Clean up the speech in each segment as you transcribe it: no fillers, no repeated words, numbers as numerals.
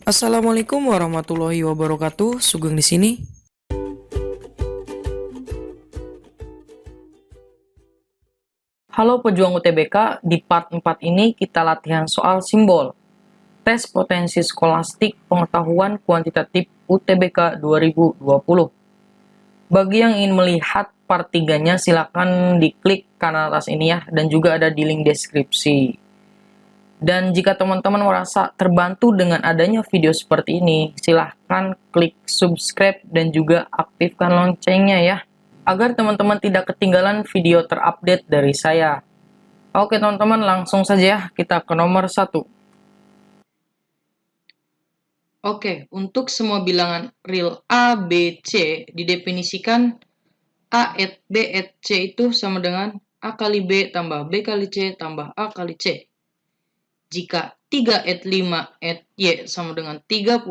Assalamualaikum warahmatullahi wabarakatuh. Sugeng di sini. Halo pejuang UTBK, di part 4 ini kita latihan soal simbol. Tes potensi skolastik pengetahuan kuantitatif UTBK 2020. Bagi yang ingin melihat part 3-nya silakan diklik kanan atas ini ya, dan juga ada di link deskripsi. Dan jika teman-teman merasa terbantu dengan adanya video seperti ini, silahkan klik subscribe dan juga aktifkan loncengnya ya, agar teman-teman tidak ketinggalan video terupdate dari saya. Oke teman-teman, langsung saja ya, kita ke nomor 1. Oke, untuk semua bilangan real A, B, C didefinisikan A et B et C itu sama dengan A kali B tambah B kali C tambah A kali C. Jika 3 et 5 et Y sama dengan 31,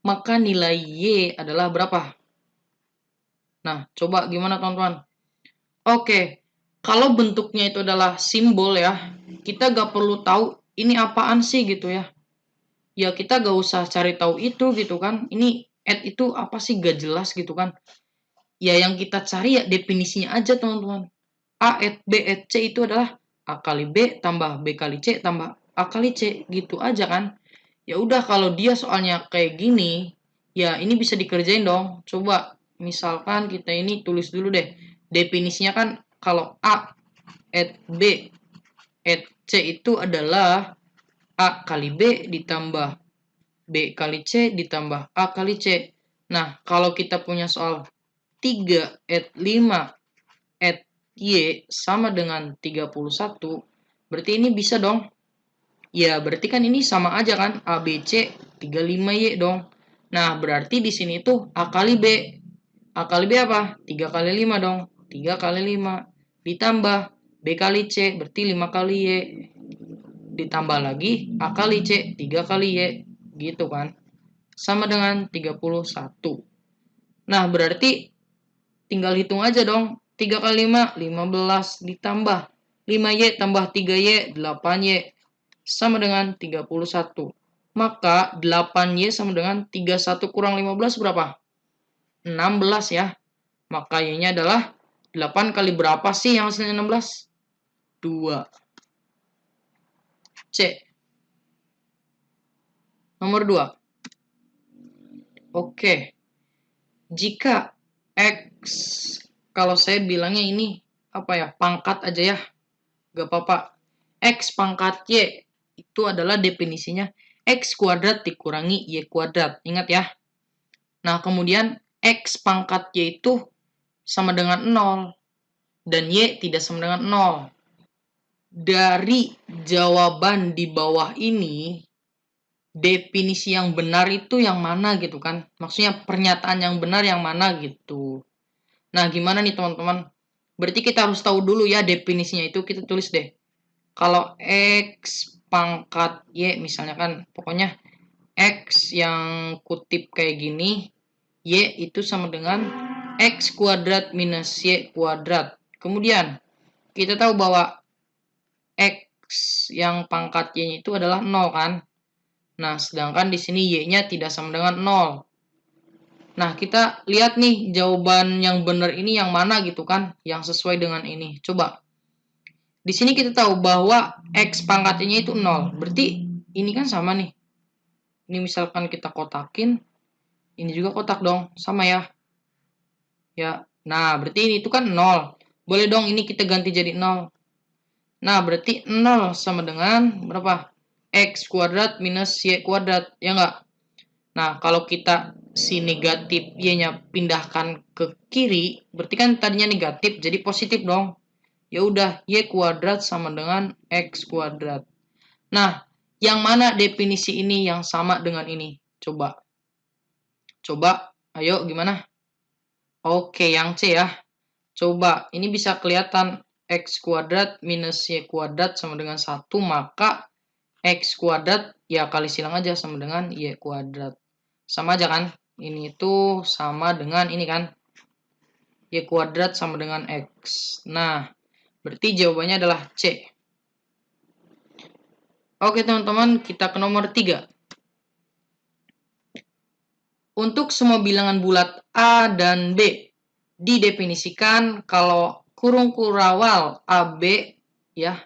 maka nilai Y adalah berapa? Nah, coba gimana teman-teman? Oke, kalau bentuknya itu adalah simbol ya, kita gak perlu tahu ini apaan sih gitu ya. Ya kita gak usah cari tahu itu gitu kan. Ini et itu apa sih, gak jelas gitu kan. Ya yang kita cari ya definisinya aja teman-teman. A et B et C itu adalah A kali B tambah B kali C tambah A kali C gitu aja kan. Ya udah, kalau dia soalnya kayak gini, ya ini bisa dikerjain dong. Coba misalkan kita ini tulis dulu deh. Definisinya kan kalau A et B et C itu adalah A kali B ditambah B kali C ditambah A kali C. Nah, kalau kita punya soal 3 et 5 et Y sama dengan 31, berarti ini bisa dong. Ya, berarti kan ini sama aja kan, A, B, C, 35Y dong. Nah, berarti di sini tuh A kali B. A kali B apa? 3 kali 5 dong. 3 kali 5. Ditambah B kali C, berarti 5 kali Y. Ditambah lagi A kali C, 3 kali Y. Gitu kan. Sama dengan 31. Nah, berarti tinggal hitung aja dong. 3 kali 5, 15. Ditambah 5Y tambah 3Y, 8Y. Sama dengan 31. Maka 8Y sama dengan 31 kurang 15 berapa? 16 ya. Maka Y-nya adalah 8 kali berapa sih yang hasilnya 16? 2. C. Nomor 2. Oke. Jika X, kalau saya bilangnya ini apa ya, pangkat aja ya, gak apa-apa. X pangkat Y itu adalah definisinya X kuadrat dikurangi Y kuadrat. Ingat ya. Nah, kemudian X pangkat Y itu sama dengan 0. Dan Y tidak sama dengan 0. Dari jawaban di bawah ini, definisi yang benar itu yang mana gitu kan. Maksudnya pernyataan yang benar yang mana gitu. Nah, gimana nih teman-teman? Berarti kita harus tahu dulu ya definisinya itu. Kita tulis deh. Kalau X pangkat Y misalnya kan, pokoknya X yang kutip kayak gini, Y itu sama dengan X kuadrat minus Y kuadrat. Kemudian, kita tahu bahwa X yang pangkat Y itu adalah 0 kan. Nah, sedangkan di sini Y-nya tidak sama dengan 0. Nah, kita lihat nih jawaban yang benar ini yang mana gitu kan, yang sesuai dengan ini. Coba. Di sini kita tahu bahwa X pangkatnya itu 0. Berarti ini kan sama nih. Ini misalkan kita kotakin, ini juga kotak dong, sama ya. Ya. Nah, berarti ini itu kan 0. Boleh dong ini kita ganti jadi 0. Nah, berarti 0 sama dengan berapa? X kuadrat minus Y kuadrat, ya enggak? Nah, kalau kita si negatif Y-nya pindahkan ke kiri, berarti kan tadinya negatif, jadi positif dong. Ya udah, Y kuadrat sama dengan X kuadrat. Nah, yang mana definisi ini yang sama dengan ini? Coba. Coba, ayo gimana? Oke, yang C ya. Coba, ini bisa kelihatan X kuadrat minus Y kuadrat sama dengan 1, maka X kuadrat ya kali silang aja sama dengan Y kuadrat. Sama aja kan? Ini itu sama dengan ini kan? Y kuadrat sama dengan X. Nah, berarti jawabannya adalah C. Oke teman-teman, kita ke nomor 3. Untuk semua bilangan bulat A dan B didefinisikan kalau kurung kurawal AB ya.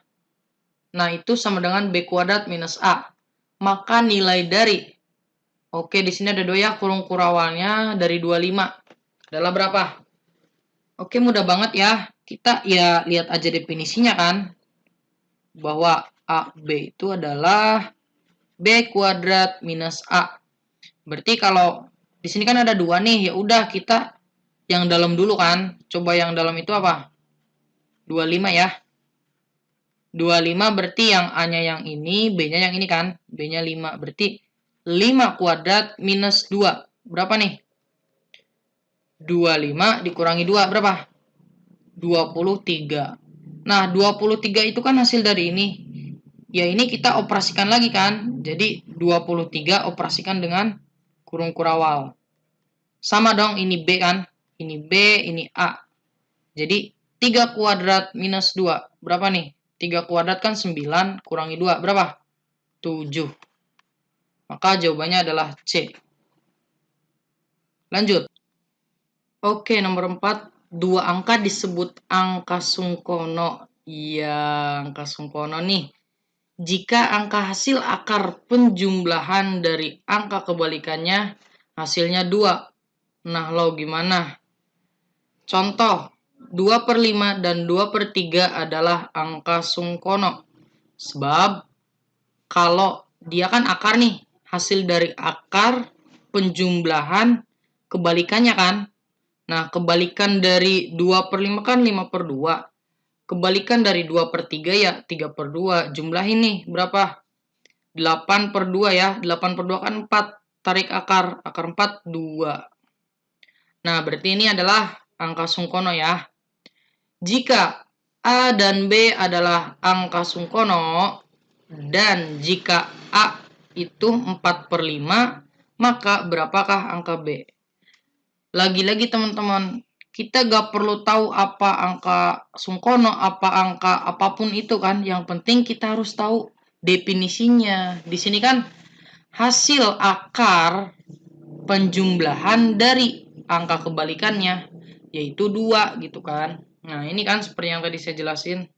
Nah, itu sama dengan B kuadrat minus A. Maka nilai dari, oke di sini ada 2 ya, kurung kurawalnya dari 25 adalah berapa? Oke, mudah banget ya. Kita ya lihat aja definisinya kan. Bahwa AB itu adalah B kuadrat minus A. Berarti kalau di sini kan ada 2 nih, ya udah kita yang dalam dulu kan. Coba yang dalam itu apa? 25 ya. 25 berarti yang A-nya yang ini, B-nya yang ini kan. B-nya 5. Berarti 5 kuadrat minus 2. Berapa nih? 25 dikurangi 2 berapa? 23. Nah, 23 itu kan hasil dari ini. Ya ini kita operasikan lagi kan. Jadi 23 operasikan dengan kurung kurawal. Sama dong, ini B kan. Ini B, ini A. Jadi 3 kuadrat minus 2. Berapa nih? 3 kuadrat kan 9, kurangi 2. Berapa? 7. Maka jawabannya adalah C. Lanjut. Oke, nomor 4. 2 angka disebut angka sungkono. Iya, angka sungkono nih. Jika angka hasil akar penjumlahan dari angka kebalikannya hasilnya 2. Nah, lo gimana? Contoh, 2/5 dan 2/3 adalah angka sungkono. Sebab kalau dia kan akar nih, hasil dari akar penjumlahan kebalikannya kan. Nah, kebalikan dari 2/5 kan 5/2. Kebalikan dari 2/3 ya 3/2. Jumlah ini berapa? 8/2 ya. 8/2 kan 4. Tarik akar. Akar 4, 2. Nah, berarti ini adalah angka sungkono ya. Jika A dan B adalah angka sungkono, dan jika A itu 4/5, maka berapakah angka B? Lagi-lagi teman-teman, kita gak perlu tahu apa angka sungkono, apa angka apapun itu kan. Yang penting kita harus tahu definisinya. Di sini kan hasil akar penjumlahan dari angka kebalikannya, yaitu 2 gitu kan. Nah, ini kan seperti yang tadi saya jelasin.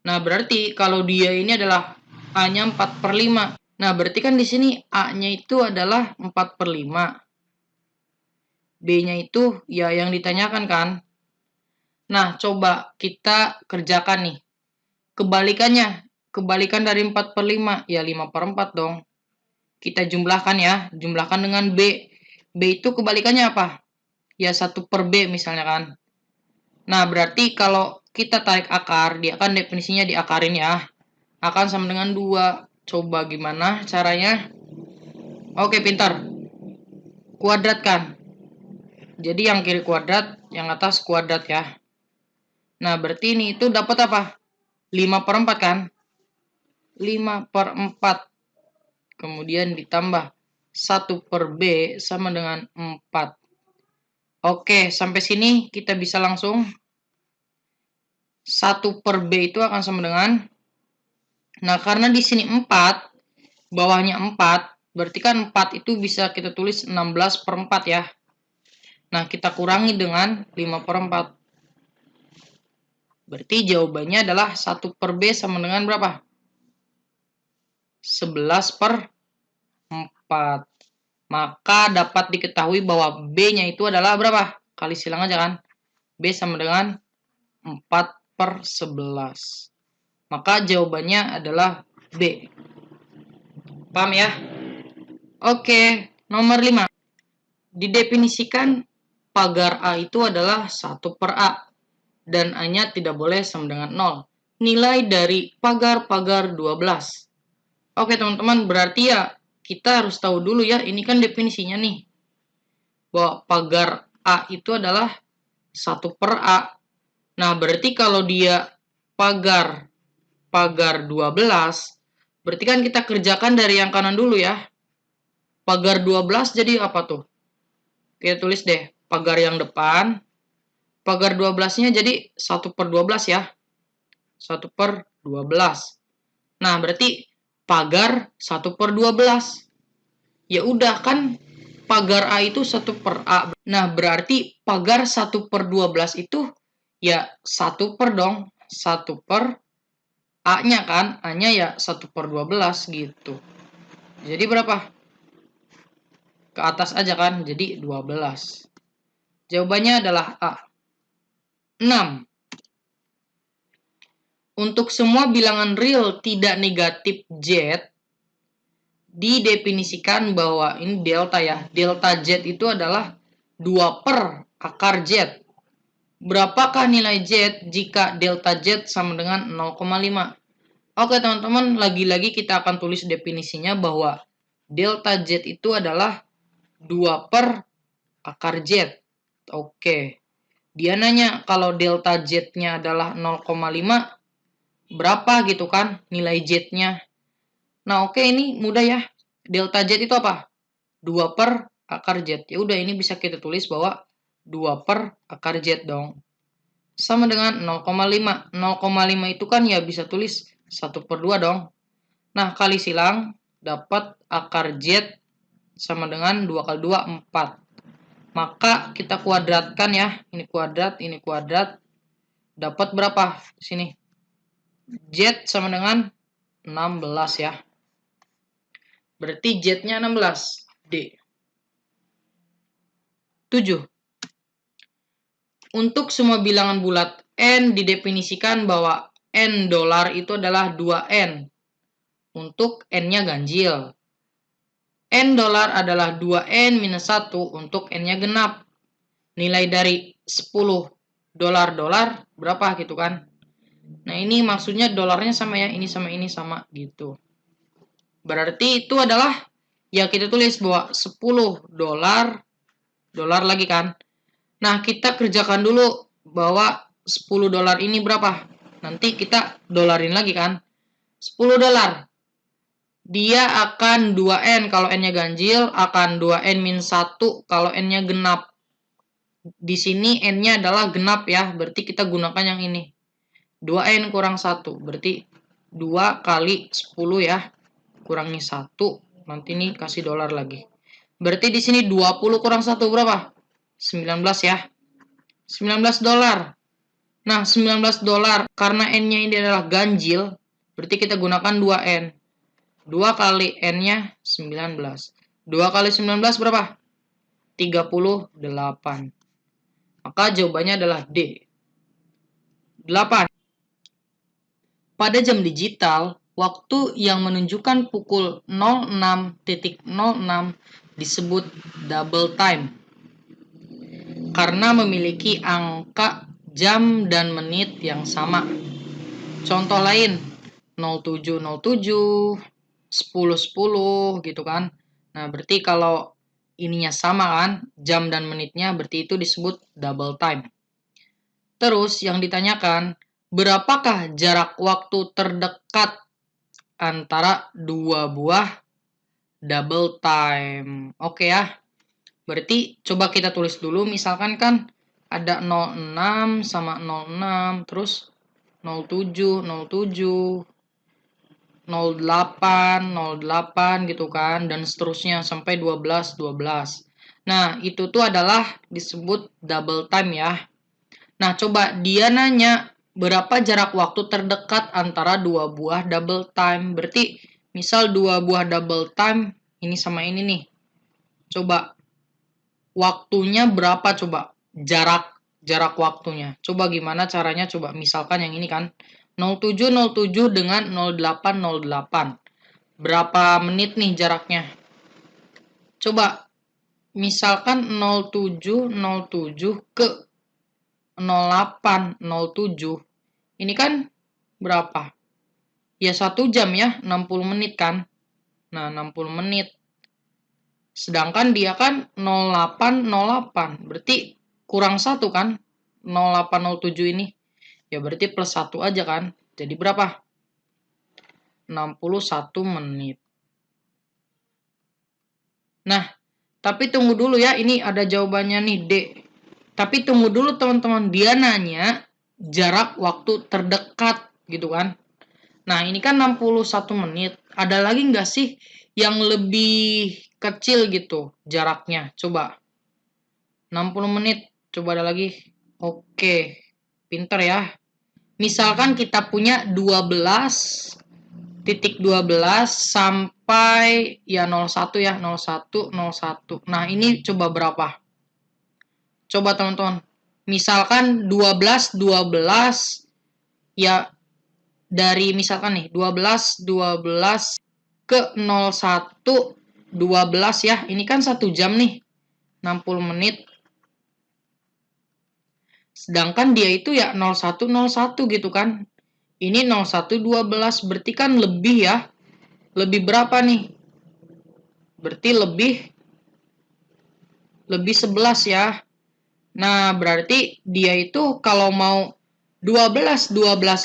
Nah, berarti kalau dia ini adalah A-nya 4/5. Nah, berarti kan di sini A-nya itu adalah 4/5. B-nya itu ya yang ditanyakan kan. Nah, coba kita kerjakan nih. Kebalikannya, kebalikan dari 4/5, ya 5/4 dong. Kita jumlahkan ya, jumlahkan dengan B. B itu kebalikannya apa? Ya 1/B misalnya kan. Nah, berarti kalau kita tarik akar, dia kan definisinya diakarin ya. Akan sama dengan 2. Coba gimana caranya? Oke, pintar. Kuadratkan. Jadi yang kiri kuadrat, yang atas kuadrat ya. Nah, berarti ini itu dapat apa? 5/4 kan? 5/4. Kemudian ditambah 1/B sama dengan 4. Oke, sampai sini kita bisa langsung 1/B itu akan sama dengan, nah karena di sini 4, bawahnya 4, berarti kan 4 itu bisa kita tulis 16/4 ya. Nah, kita kurangi dengan 5/4. Berarti jawabannya adalah 1/B sama dengan berapa? 11/4. Maka dapat diketahui bahwa B-nya itu adalah berapa? Kali silang aja kan. B sama dengan 4/11. Maka jawabannya adalah B. Paham ya? Oke, nomor 5. Didefinisikan pagar A itu adalah 1/A. Dan A-nya tidak boleh sama dengan 0. Nilai dari pagar-pagar 12. Oke teman-teman, berarti ya kita harus tahu dulu ya, ini kan definisinya nih. Bahwa pagar A itu adalah 1/A. Nah, berarti kalau dia pagar 12, berarti kan kita kerjakan dari yang kanan dulu ya. Pagar 12 jadi apa tuh? Kita tulis deh, pagar yang depan. Pagar 12-nya jadi 1/12 ya. 1/12. Nah, berarti pagar 1/12. Ya udah kan pagar A itu 1/A. Nah, berarti pagar 1/12 itu ya 1/, dong. 1/, A-nya kan. A-nya ya 1/12 gitu. Jadi berapa? Ke atas aja kan. Jadi 12. Jawabannya adalah A. 6. Untuk semua bilangan real tidak negatif Z, didefinisikan bahwa ini delta ya. Delta Z itu adalah 2/akar Z. Berapakah nilai Z jika delta Z sama dengan 0,5? Oke teman-teman, lagi-lagi kita akan tulis definisinya bahwa delta Z itu adalah 2/akar Z. Oke. Dia nanya kalau delta Z-nya adalah 0,5, berapa gitu kan nilai Z-nya. Nah oke, ini mudah ya. Delta Z itu apa? 2/akar Z. Ya udah, ini bisa kita tulis bahwa 2/akar Z dong. Sama dengan 0,5. 0,5 itu kan ya bisa tulis 1/2 dong. Nah, kali silang dapat akar Z sama dengan 2 kali 2, 4. Maka kita kuadratkan ya. Ini kuadrat. Dapat berapa? Sini. Z sama dengan 16 ya. Berarti Z-nya 16. D. 7. Untuk semua bilangan bulat N didefinisikan bahwa N dolar itu adalah 2N. Untuk N-nya ganjil. N dolar adalah 2N minus 1 untuk N-nya genap. Nilai dari 10 dolar berapa gitu kan. Nah ini maksudnya dolarnya sama ya. Ini sama gitu. Berarti itu adalah ya kita tulis bahwa 10 dolar lagi kan. Nah kita kerjakan dulu bahwa 10 dolar ini berapa. Nanti kita dolarin lagi kan. 10 dolar. Dia akan 2N kalau N-nya ganjil, akan 2N min 1 kalau N-nya genap. Di sini N-nya adalah genap ya, berarti kita gunakan yang ini. 2N kurang 1, berarti 2 kali 10 ya, kurangi 1, nanti nih kasih dolar lagi. Berarti di sini 20 kurang 1 berapa? 19 ya. 19 dolar. Nah, 19 dolar, karena N-nya ini adalah ganjil, berarti kita gunakan 2N. 2 kali N-nya 19. 2 kali 19 berapa? 38. Maka jawabannya adalah D. 8. Pada jam digital, waktu yang menunjukkan pukul 06.06 disebut double time. Karena memiliki angka jam dan menit yang sama. Contoh lain, 07.07, 10.10 gitu kan. Nah, berarti kalau ininya sama kan, jam dan menitnya, berarti itu disebut double time. Terus yang ditanyakan, berapakah jarak waktu terdekat antara dua buah double time? Oke ya. Berarti coba kita tulis dulu, misalkan kan ada 06 sama 06, terus 07, 07, 08 gitu kan, dan seterusnya sampai 12. Nah, itu tuh adalah disebut double time ya. Nah, coba dia nanya berapa jarak waktu terdekat antara dua buah double time. Berarti misal dua buah double time ini sama ini nih. Coba waktunya berapa coba? Jarak waktunya. Coba gimana caranya? Coba misalkan yang ini kan 0707 dengan 0808. Berapa menit nih jaraknya? Coba misalkan 0707 ke 0807. Ini kan berapa? Ya 1 jam ya, 60 menit kan? Nah, 60 menit. Sedangkan dia kan 0808. Berarti kurang 1 kan? 0807 ini. Ya berarti plus 1 aja kan? Jadi berapa? 61 menit. Nah, tapi tunggu dulu ya. Ini ada jawabannya nih, D. Tapi tunggu dulu teman-teman. Dia nanya jarak waktu terdekat gitu kan. Nah, ini kan 61 menit. Ada lagi nggak sih yang lebih kecil gitu jaraknya. Coba 60 menit. Coba ada lagi. Oke. Pinter ya. Misalkan kita punya 12.12 sampai ya 01 ya. 01, 01. Nah, ini coba berapa? Coba teman-teman. Misalkan 12 ya dari misalkan nih 12 ke 01 12 ya. Ini kan 1 jam nih. 60 menit. Sedangkan dia itu ya 0101 gitu kan. Ini 0112 berarti kan lebih ya. Lebih berapa nih? Berarti lebih 11 ya. Nah, berarti dia itu kalau mau 12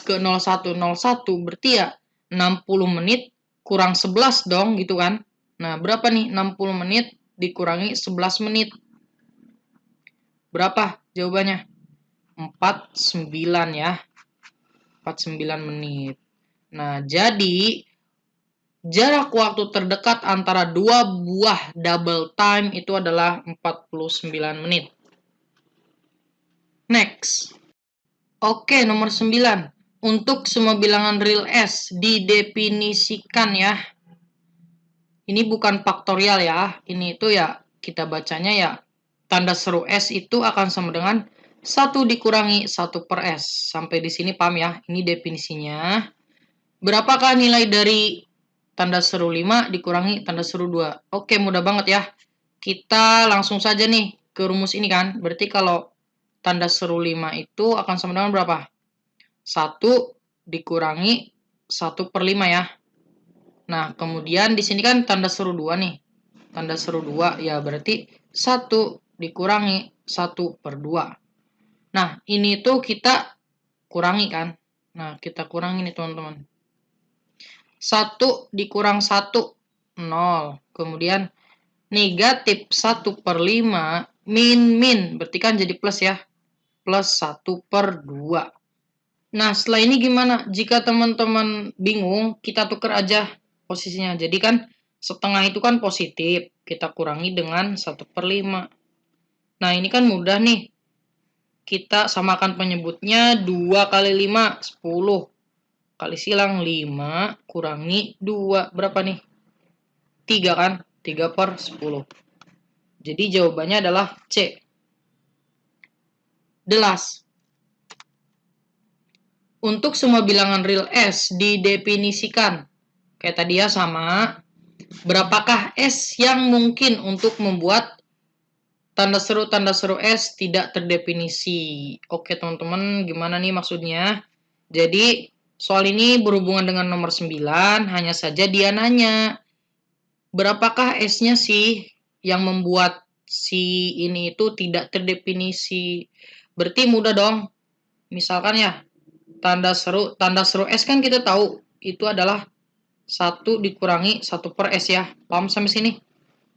ke 0101 berarti ya 60 menit kurang 11 dong gitu kan. Nah, berapa nih 60 menit dikurangi 11 menit? Berapa jawabannya? 49 ya. 49 menit. Nah, jadi jarak waktu terdekat antara dua buah double time itu adalah 49 menit. Next. Oke, nomor 9. Untuk semua bilangan real S didefinisikan ya. Ini bukan faktorial ya. Ini itu ya kita bacanya ya tanda seru S itu akan sama dengan 1 dikurangi 1 per S. Sampai di sini paham ya? Ini definisinya. Berapakah nilai dari tanda seru 5 dikurangi tanda seru 2? Oke, mudah banget ya. Kita langsung saja nih ke rumus ini kan. Berarti kalau tanda seru 5 itu akan sama dengan berapa? 1 dikurangi 1 per 5 ya. Nah, kemudian di sini kan tanda seru 2 nih. Tanda seru 2 ya berarti 1 dikurangi 1 per 2. Nah, ini tuh kita kurangi kan. Nah, kita kurangi nih teman-teman. 1 dikurang 1, 0. Kemudian negatif 1 per 5 min. Berarti kan jadi plus ya. Plus 1 per 2. Nah, setelah ini gimana? Jika teman-teman bingung, kita tukar aja posisinya. Jadi kan setengah itu kan positif. Kita kurangi dengan 1 per 5. Nah, ini kan mudah nih. Kita samakan penyebutnya 2 kali 5, 10. Kali silang 5 kurangi 2. Berapa nih? 3 kan? 3 per 10. Jadi jawabannya adalah C. Delas. Untuk semua bilangan real S didefinisikan. Kayak tadi ya sama. Berapakah S yang mungkin untuk membuat tanda seru S tidak terdefinisi? Oke teman-teman, gimana nih maksudnya? Jadi soal ini berhubungan dengan nomor 9, hanya saja dia nanya. Berapakah S-nya sih yang membuat si ini itu tidak terdefinisi? Berarti mudah dong. Misalkan ya, tanda seru S kan kita tahu itu adalah 1 dikurangi 1 per S ya. Paham sampai sini?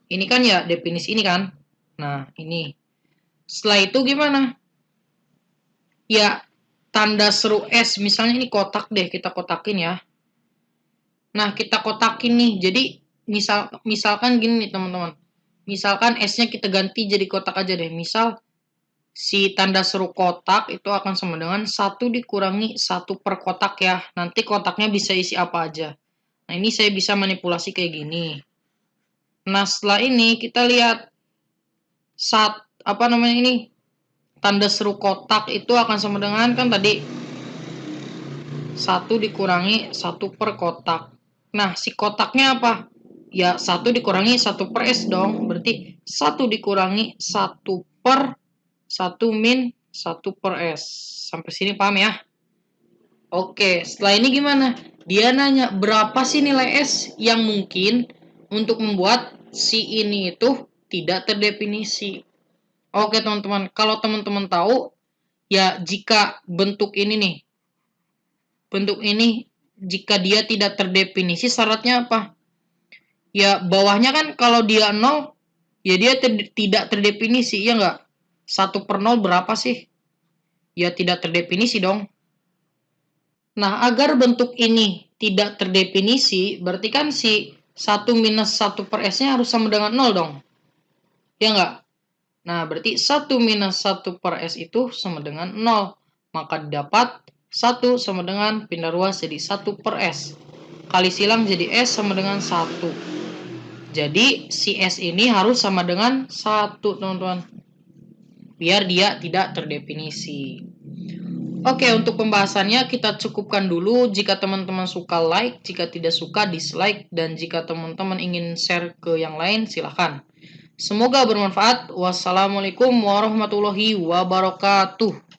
Ini kan ya definisi ini kan. Nah, ini. Setelah itu gimana? Ya, tanda seru S. Misalnya ini kotak deh, kita kotakin ya. Nah, kita kotakin nih. Jadi, misalkan gini nih teman-teman. Misalkan S-nya kita ganti jadi kotak aja deh. Misal, si tanda seru kotak itu akan sama dengan 1 dikurangi 1 per kotak ya. Nanti kotaknya bisa isi apa aja. Nah, ini saya bisa manipulasi kayak gini. Nah, setelah ini kita lihat tanda seru kotak itu akan sama dengan kan tadi 1 dikurangi 1 per kotak. Nah, si kotaknya apa? Ya, 1 dikurangi 1 per S dong. Berarti 1 dikurangi 1 per 1 min 1 per S. Sampai sini paham ya? Oke, setelah ini gimana? Dia nanya berapa sih nilai S yang mungkin untuk membuat si ini itu tidak terdefinisi. Oke teman-teman, kalau teman-teman tahu, ya jika bentuk ini nih, jika dia tidak terdefinisi syaratnya apa? Ya bawahnya kan kalau dia 0, ya dia tidak terdefinisi, ya nggak? 1 per 0 berapa sih? Ya tidak terdefinisi dong. Nah, agar bentuk ini tidak terdefinisi, berarti kan si 1 minus 1 per S-nya harus sama dengan 0 dong. Ya nggak? Nah, berarti 1 minus 1 per S itu sama dengan 0. Maka dapat 1 sama dengan pindah ruas jadi 1 per S. Kali silang jadi S sama dengan 1. Jadi, si S ini harus sama dengan 1, teman-teman. Biar dia tidak terdefinisi. Oke, untuk pembahasannya kita cukupkan dulu. Jika teman-teman suka like, jika tidak suka dislike, dan jika teman-teman ingin share ke yang lain, silahkan. Semoga bermanfaat. Wassalamualaikum warahmatullahi wabarakatuh.